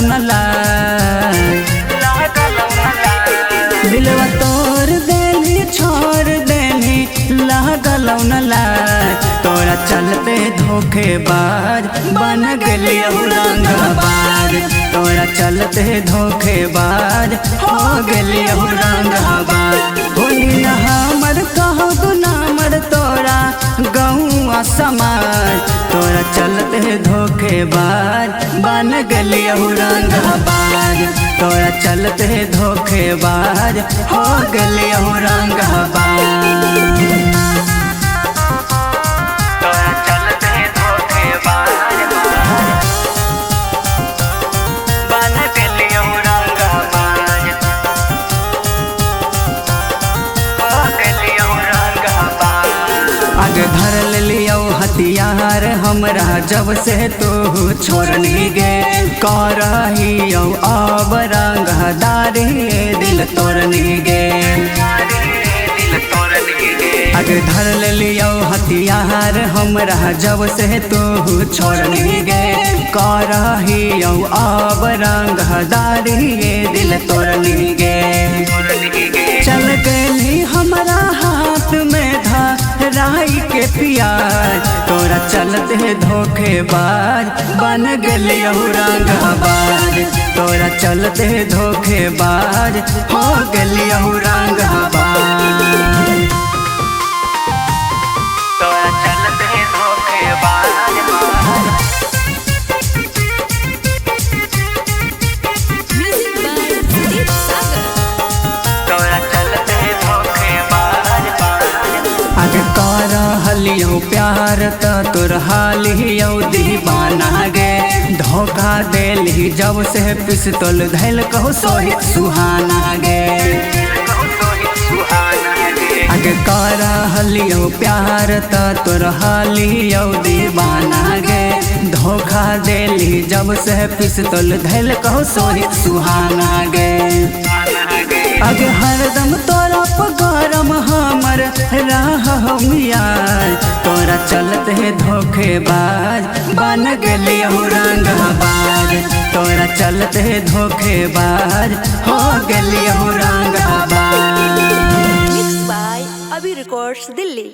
न लाज। दिलवा तोड़ देनी छोड़ देनी लागल न लाज। तोरा चलते धोखेबाज बन गेली रंगबाज। तोरा चलते धोखेबाज हो गेली रंगबाज। होली हमर कहो गुनामर तोरा गौआ समाज। तोरा चलते धोखेबाज बन गेली रंगबाज। तोरा चलते धोखेबाज हो गेली रंगबाज। आगे धर लियो हथियार हमरा जब से तू छोड़नी गे। करहियो अब रंगदारी दिल तोड़नी गे। आगे धर लियो हथियार हमरा जब से तू छोड़नी गे। करहियो अब रंगदारी दिल तोड़नी गे। चल गली हमरा हाथ में था राई के प्यार। तोरा चलते धोखेबाज बन गेली रंगबाज। तोरा चलते धोखेबाज हो गेली रंगबाज। तोरा चलते धोखेबाज आगे करहलियो प्यार त तोर हालियो दीवाना गे। धोखा देली जब से पिस्तौल धैल कहो सोहित सुहाना गे। आगे करहलियो प्यार त तोर हालियो दीवाना गे। धोखा देली जब से पिस्तौल धैल कहो सोहित सुहाना गे। आगे हरदम तोरा पगरम हमर रहम यार। तोरा चलते धोखेबाज बन गेली रंगबाज। तोरा चलते धोखेबाज हो गेली रंगबाज। मिक्स बाय अभी रिकॉर्ड्स दिल्ली।